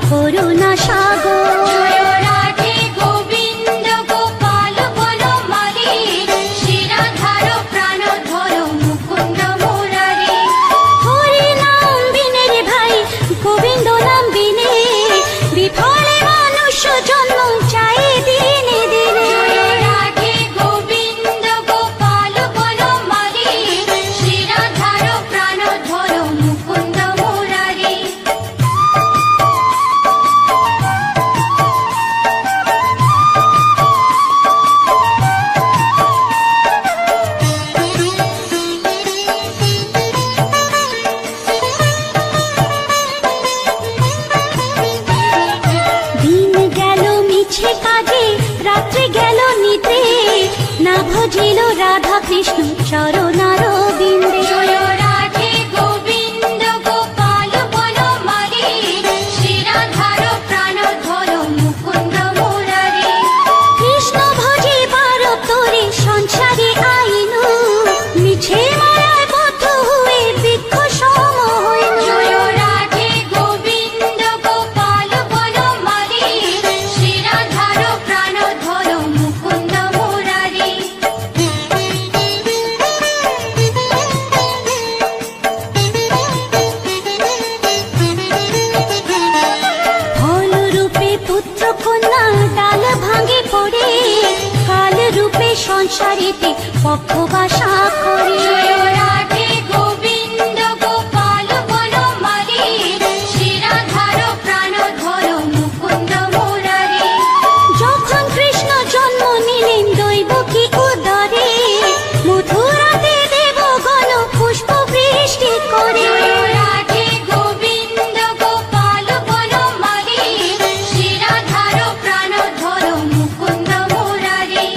করুণা সাগর। জয় রাধে গোবিন্দ গোপাল বনমালী, শ্রীরাধার প্রাণ ধরো মুকুন্দ মুরারি। হরি নাম বিনে রে ভাই, গোবিন্দ নাম বিনে, বিফলে মানুষ জন্ম চাই দিনে দিনে। জয় রাধে গোবিন্দ গোপাল বনমালী, শ্রীরাধার প্রাণ ধরো মুকুন্দ মুরারি। দিন গেল মিছে কাজে, রাত্রি গেল নিদ্রে, না ভজিল রাধা কৃষ্ণ চরণার বিন্দে। জয় রাধে গোবিন্দ গোপাল বনমালী, শ্রীরাধার প্রাণ ধরো মুকুন্দ মুরারি। কৃষ্ণ ভজিবার তোরে সংসারে আইনু, মিছে মায়ায় বদ্ধ হয়ে বৃক্ষ সম হইনু। জয় রাধে গোবিন্দ গোপাল বনমালী, শ্রীরাধার প্রাণ ধরো মুকুন্দ মুরারি। ফল রূপে পুত্র কন্যা ডাল ভাঙে পড়ে, কাল রূপে সংসারেতে পক্ষ বাসা করে। জয় রাধে গোবিন্দ গোপাল বনমালী, শ্রীরাধার প্রাণ ধরো মুকুন্দ মুরারি। যখন কৃষ্ণ জন্ম নিলেন দৈবকী উদরে, মথুরাতে দেবগণ পুষ্প বৃষ্টি করে। জয় রাধে গোবিন্দ গোপাল বনমালী, শ্রীরাধার প্রাণ ধরো মুকুন্দ মুরারি।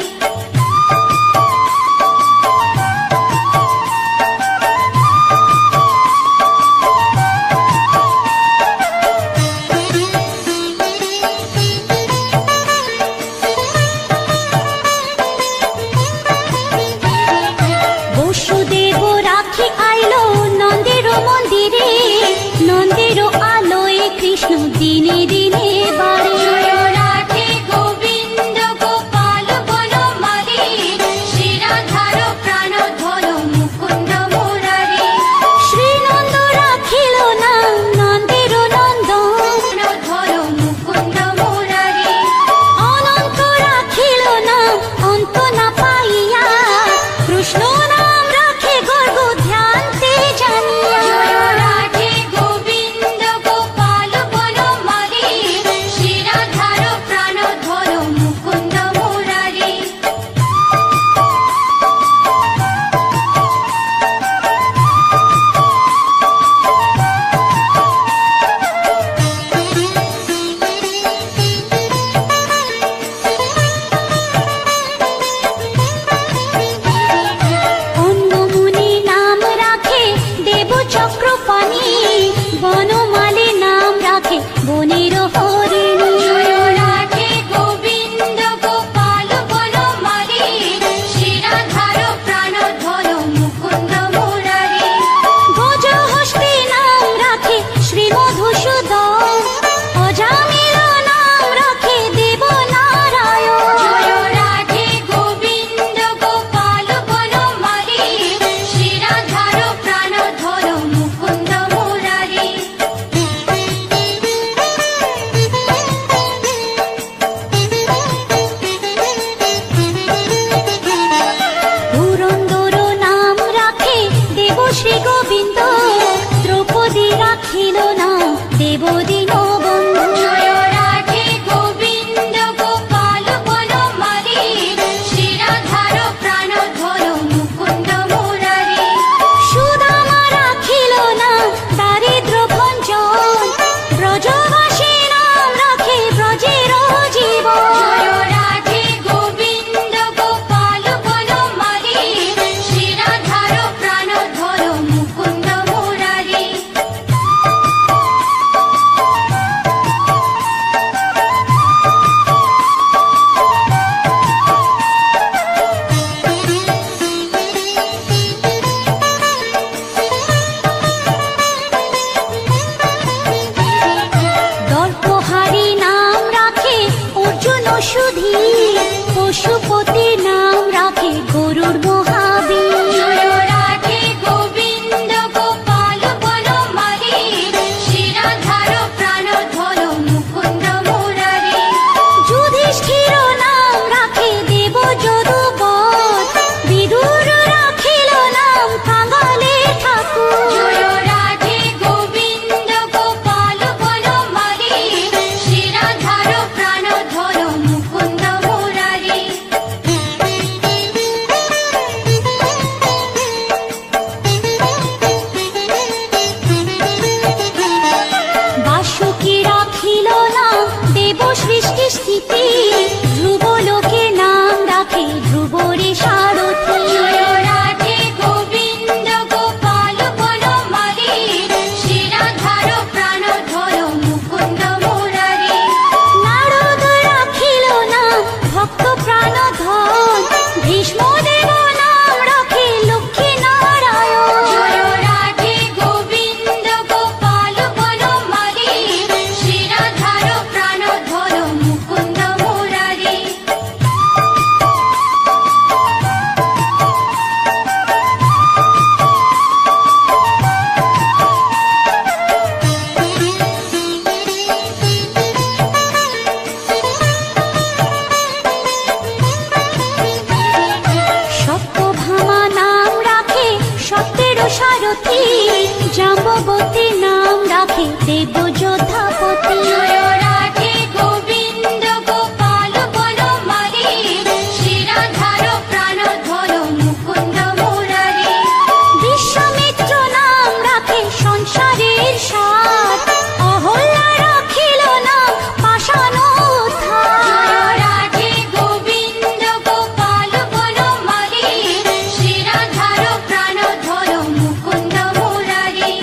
গরুড় মহাবীর। জয় রাধে গোবিন্দ গোপাল বনমালী, শিরাধার প্রাণধর মুকুন্দ মুরারি। যুধিষ্ঠির নাম রাখে দেব যদুবর, বিদুর রাখিল নাম কাঙালের ঠাকুর। জয় রাধে গোবিন্দ গোপাল বনমালী, শিরাধার প্রাণধর মুকুন্দ মুরারি। বাসুকি রাখিল নাম দেব সৃষ্টি স্থিতি, ধ্রুব লোকে নাম রাখে ধ্রুবরে সারথি। জয় রাধে গোবিন্দ গোপাল বনমালী, শিরাধার প্রাণধর মুকুন্দ মুরারি। নারদ রাখিল নাম ভক্ত প্রাণধন, ভীষ্মদেব নাম রাখে লক্ষ্মী নারায়ণ। জয় রাধে গোবিন্দ গোপাল বনমালী, শিরাধার প্রাণধর মুকুন্দ মুরারি। সত্যভামা নাম রাখে সত্যের সারথি, জাম্ববতী নাম রাখে দেব যোদ্ধাপতি। জয় রাধে গোবিন্দ গোপাল বনমালী, শিরাধার প্রাণধর মুকুন্দ মুরারি। বিশ্বামিত্র নাম রাখে সংসারের সার, অহল্যা রাখিল নাম পাষাণ উদ্ধার। জয় রাধে গোবিন্দ গোপাল বনমালী, শিরাধার প্রাণধর মুকুন্দ মুরারি।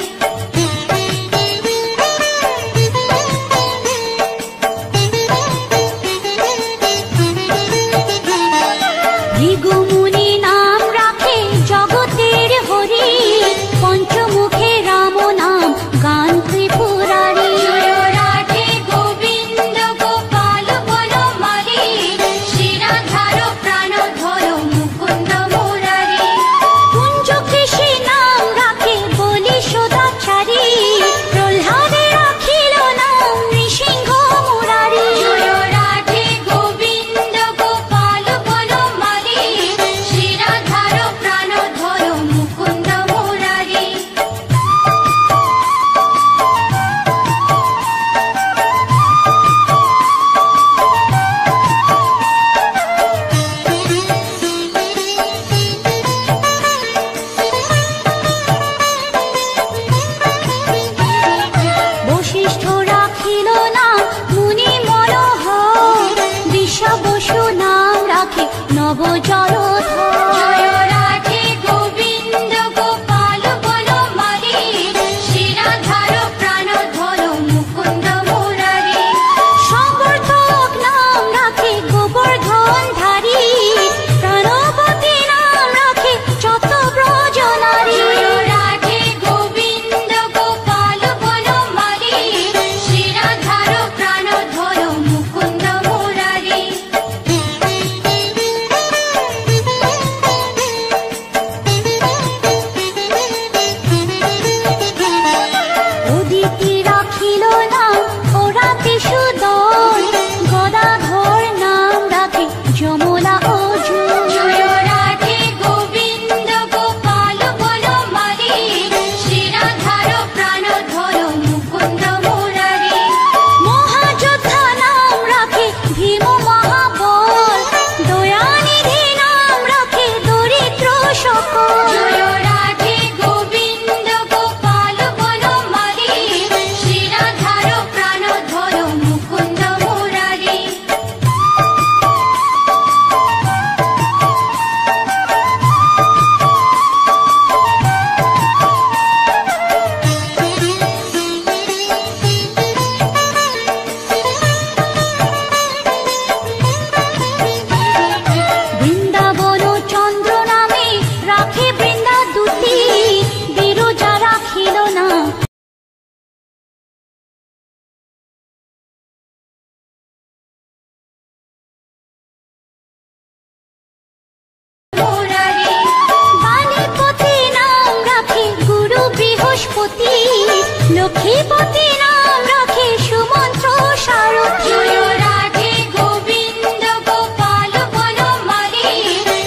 সখীপতি নাম রাখে সুমন্ত্র সারথি। জয় রাধে গোবিন্দ গোপাল বনমালী,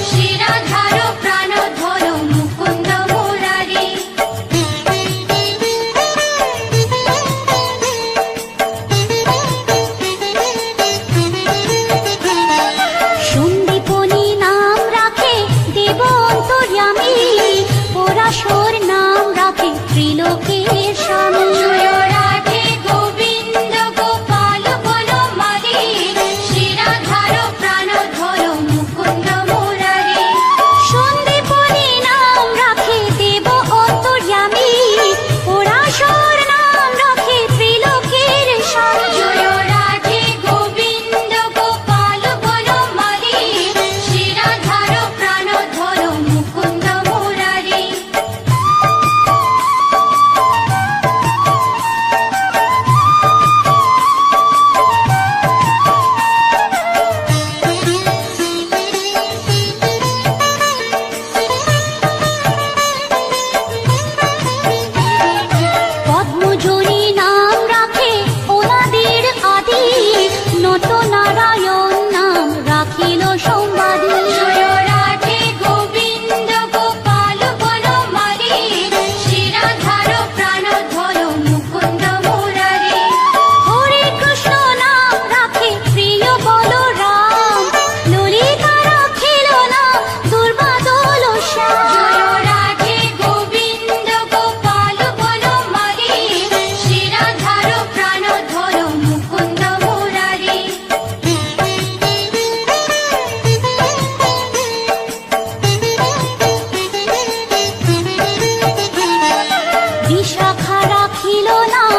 শ্রীরাধার প্রাণধর মুকুন্দ মুরারি। সন্দীপনী নাম রাখে দেব অন্তর্যামী, পরাশর নাম রাখে ত্রিলোকের স্বামী। জয় রাধে গোবিন্দ গোপাল বনমালী, শ্রীরাধার প্রাণধর মুকুন্দ মুরারি। সন্দীপনী নাম রাখে দেব অন্তর্যামী, পরাশর নাম রাখে ত্রিলোকের স্বামী। জয় রাধে গোবিন্দ গোপাল বনমালী, শ্রীরাধার প্রাণধর মুকুন্দ মুরারি। পদ্মজনী নাম রাখে ওনাদের আদি, নত নারায়ণ নাম রাখিল সম্বাদী। জয় রাধে গোবিন্দ গোপাল বনমালী, শ্রীরাধার প্রাণধর মুকুন্দ মুরারি। হরে কৃষ্ণ নাম রাখে প্রিয় বলরাম, ললিতা রাখিল নাম দুর্বাদল শ্যাম। জয় রাধে গোবিন্দ গোপাল বনমালী, শ্রীরাধার প্রাণধর মুকুন্দ মুরারি। বিশাখা রাখিল নাম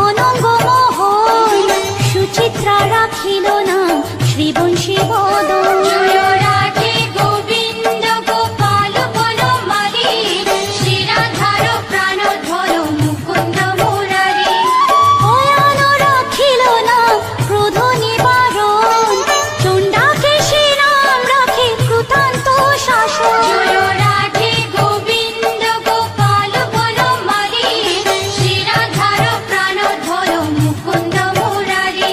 অনঙ্গ মোহন, সুচিত্রা রাখিল নাম শ্রীবংশী বদন। জয় রাধে গোবিন্দ গোপাল বনমালী, শ্রীরাধার প্রাণধর মুকুন্দ মুরারি। অয়ন রাখিল নাম ক্রোধ নিবারণ, চণ্ডাকেশী নাম রাখে কৃতান্ত শাসন। জয় রাধে গোবিন্দ গোপাল বনমালী, শ্রীরাধার প্রাণধর মুকুন্দ মুরারি।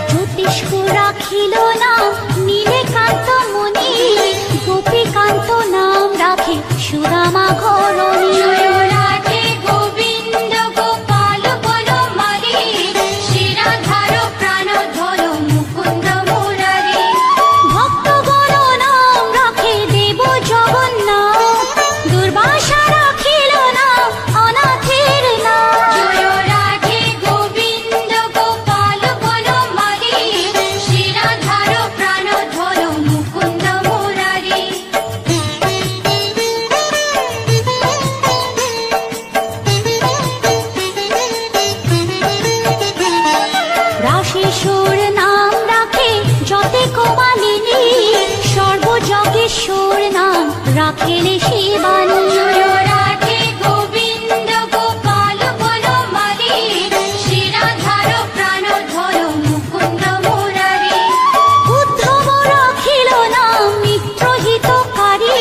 জ্যোতিষ্ক রাখিল নাম নীলকান্ত মুনি, গোপীকান্ত নাম রাখে সুদামা ঘরণী। জয় রাধে গোবিন্দ গোপাল বনমালী, শ্রীরাধার প্রাণধর মুকুন্দ মুরারি। ভক্তগণ নাম রাখে দেব জগন্নাথ, দুর্বাসা রাখিল নাম অনাথের নাথ। জয় রাধে গোবিন্দ গোপাল বনমালী, শ্রীরাধার প্রাণধর মুকুন্দ মুরারি। রাশেশ্বর নাম রাখে যতে কমালিনী, সর্বযজ্ঞেশ্বর নাম রাখেন শিবানী। জয় রাধে গোবিন্দ গোপাল বনমালী, শ্রীরাধার প্রাণধর মুকুন্দ মুরারি। উদ্ধব রাখিল নাম মিত্রহিতকারী,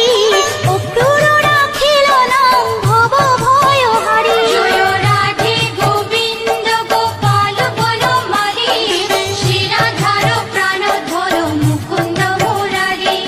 অক্রূর রাখিল নাম ভব ভয়হারী। জয় রাধে গোবিন্দ গোপাল বনমালী, শ্রীরাধার প্রাণধর মুকুন্দ মুরারি।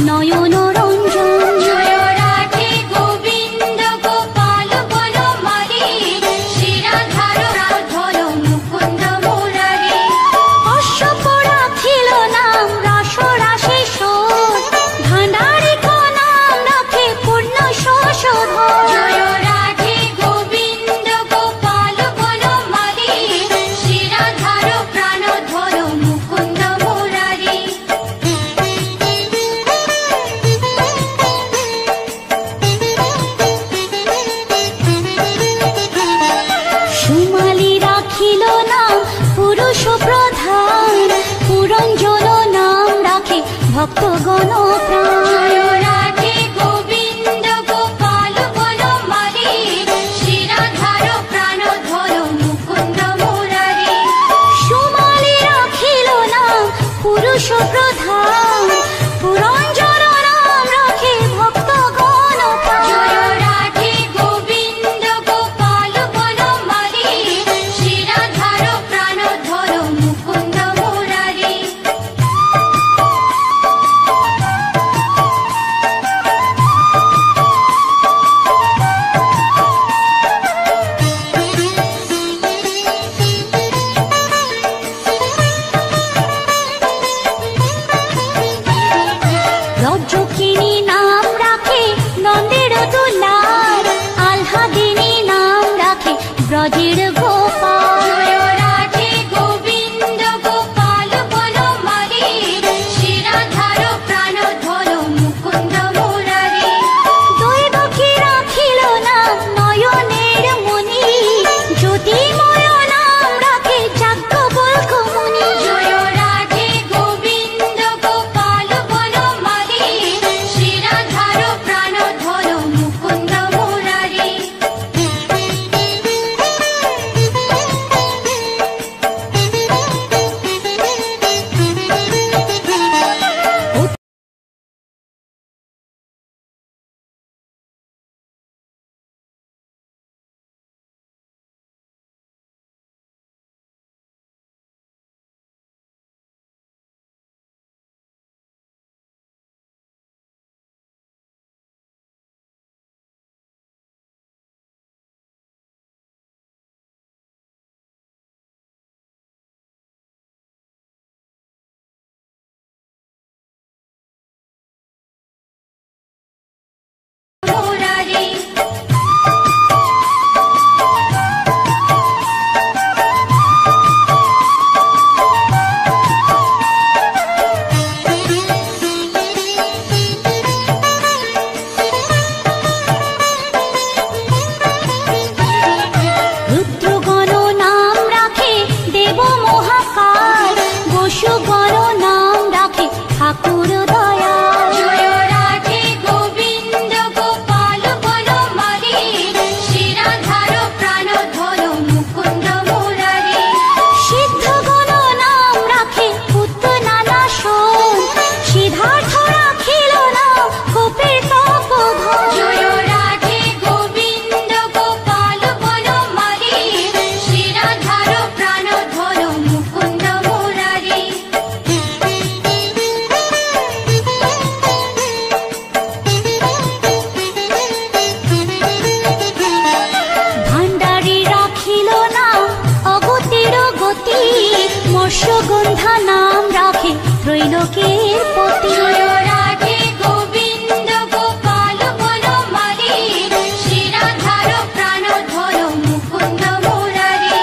নয়ন রঞ্জন। জয় রাধে গোবিন্দ গোপাল বনমালী, শিরাধার রাধল মুকুন্দ মুরারি। অশ্বপরা ছিল নাম রাস রাশেশ্বর, ভাণ্ডারী নাম রাখে পূর্ণ শোষধর। জয় রাধে গোবিন্দ গোপাল বনমালী, শিরাধার প্রাণধর মুকুন্দ মুরারি। সুমালি রাখিল নাম পুরুষ প্রধান, পুরঞ্জন নাম রাখে ভক্তগণ প্রাণ। জয় রাধে গোবিন্দ গোপাল বনমালী, শিরাধার প্রাণধর মুকুন্দ মুরারি। সুমালি রাখিল নাম পুরুষ প্রধান, পুরঞ্জন নাম রাখে ভক্তগণ প্রাণ। জয় রাধে গোবিন্দ গোপাল বনমালী, শিরাধার প্রাণধর মুকুন্দ মুরারি। রজ্জকিনী নাম রাখে নন্দের দুলার, আহ্লাদিনী নাম রাখে ব্রজের গোপাল। জয় রাধে গোবিন্দ গোপাল বনমালী, শিরাধার প্রাণধর মুকুন্দ মুরারি। দৈবকী রাখিল নাম নয়নের মণি, জ্যোতির্ময় নাম রাখে যাজ্ঞবল্ক্য মুনি। জয় রাধে গোবিন্দ গোপাল বনমালী, শিরাধার প্রাণধর মুকুন্দ মুরারি। মুরারি। রুদ্রগণ নাম রাখে দেব মহাকাল, বসুগণ নাম রাখে ঠাকুর দয়াল। জয় রাধে গোবিন্দ গোপাল বনমালী, শিরাধার প্রাণধর মুকুন্দ মুরারি। সিদ্ধগণ নাম রাখে পুত্তনানাশন, সিদ্ধার্থ রাখিল নাম গোপের তপোধন। জয় রাধে গোবিন্দ গোপাল বনমালী, শিরাধার প্রাণধর মুকুন্দ মুরারি। ভাণ্ডারী রাখিল নাম অগতির গতি, মৎস্যগন্ধা নাম রাখে ত্রৈলোকের পতি। জয় রাধে গোবিন্দ গোপাল বনমালী, শিরাধার প্রাণধর মুকুন্দ মুরারি।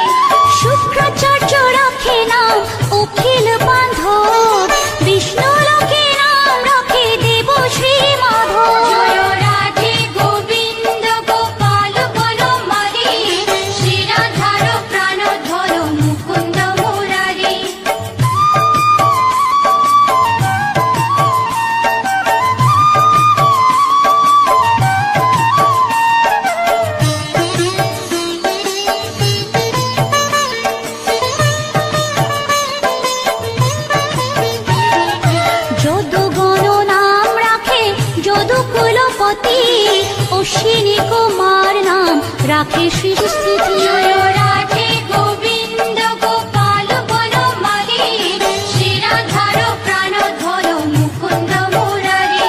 শুক্রাচার্য রাখে নাম অখিল বান্ধব, বিষ্ণুলোকে নাম রাখে দেব শ্রী মাধব। জয় রাধে গোবিন্দ গোপাল বনমালী, শিরাধার প্রাণধর মুকুন্দ মুরারি। যদুগণ নাম রাখে যদুকুলপতি, অশ্বিনী কুমার নাম রাখে সৃষ্টি। জয় রাধে গোবিন্দ গোপাল বনমালী, শিরাধার প্রাণধর মুকুন্দ মুরারি।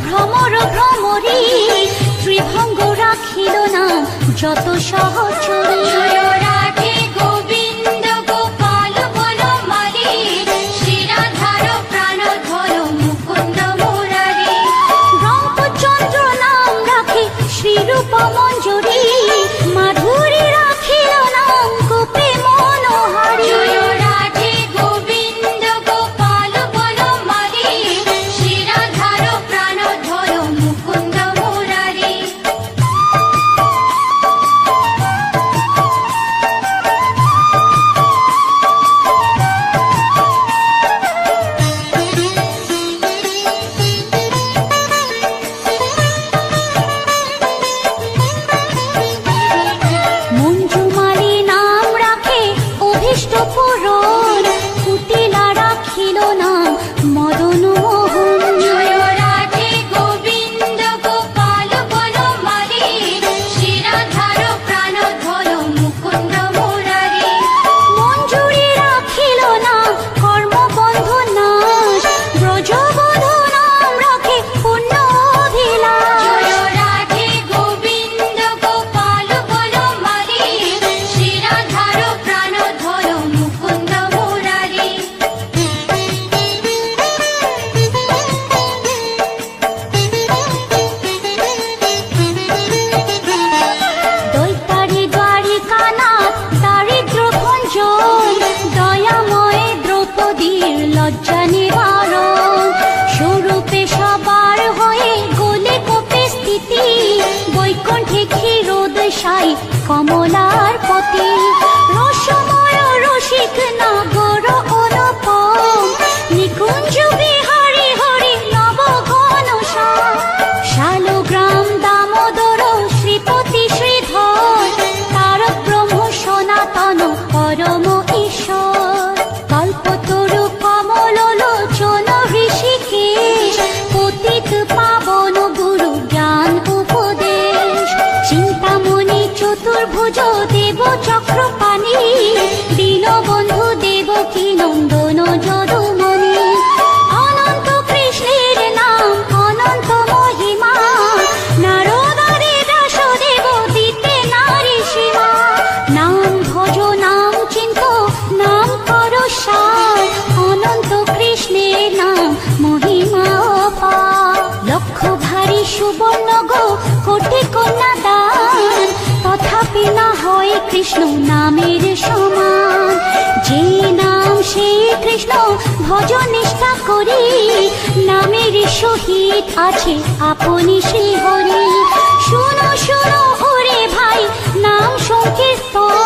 ভ্রমর ভ্রমরে ত্রিভঙ্গ রাখিল না যত সহচরী। জয় রাধে গোবিন্দ গোপাল বনমালী, শ্রীরাধার প্রাণধর মুকুন্দ মুরারি। রামচন্দ্র নাম রাখে শ্রীরূপ মঞ্জুরি, মাধুরী রাখিল নাম গোপে মনোহারী। জয় রাধে গোবিন্দ গোপাল বনমালী, শ্রীরাধার প্রাণধর মুকুন্দ মুরারি। মঞ্জুমালী নাম রাখে অভীষ্ট পূরণ, কুটিলা রাখিল নাম মদন মোহন। জয় রাধে গোবিন্দ গোপাল বনমালী, শ্রীরাধার প্রাণধর মুকুন্দ মুরারি। মঞ্জুরি রাখিল নাম কর্মবন্ধ নাশ, ব্রজবধূ নাম রাখে পুণ্য অভিলাষ। জয় রাধে গোবিন্দ গোপাল বনমালী, শ্রীরাধার প্রাণধর মুকুন্দ মুরারি। দৈতারি দ্বারিকানাথ দারিদ্র ভঞ্জন, দয়াময় দ্রৌপদীর লজ্জা নিবারণ। স্বরূপে সবার হয়ে গোলে কোপে স্থিতি, বৈকুণ্ঠে ক্ষীরোদশায়ী কমলার পতি। রসময় রসিক নাগর অনুপম, নিকুঞ্জ বিহারী হরি নব ঘনশ্যাম। শালগ্রাম দামোদর শ্রীপতি শ্রীধর, তারক ব্রহ্ম সনাতন পরম ঈশ্বর। কল্পতরু কমল লোচন ঋষিকেশ, পতিত পাবন গুরু জ্ঞান উপদেশ। চিন্তামণি চতুর্ভুজ দেব চক্রপাণি, দীনবন্ধু দেবকী নন্দন যদুমণি। অনন্ত কৃষ্ণের নাম অনন্ত মহিমা, নারদাদি ব্যাসদেব দিতে নারী সীমা। নাম ভজ নাম চিন্ত নাম কর সার, অনন্ত কৃষ্ণের নাম মহিমা অপার। লক্ষ ভারী সুবর্ণ গো কোটি কন্যা দান, তথাপি না হয় কৃষ্ণ নামের সমান। যে নাম সে কৃষ্ণ ভজ নিষ্ঠা করি, নামের সহিত আছে আপনি শ্রী হরি। শুনো শুনো ওরে ভাই নাম সংকীর্তন,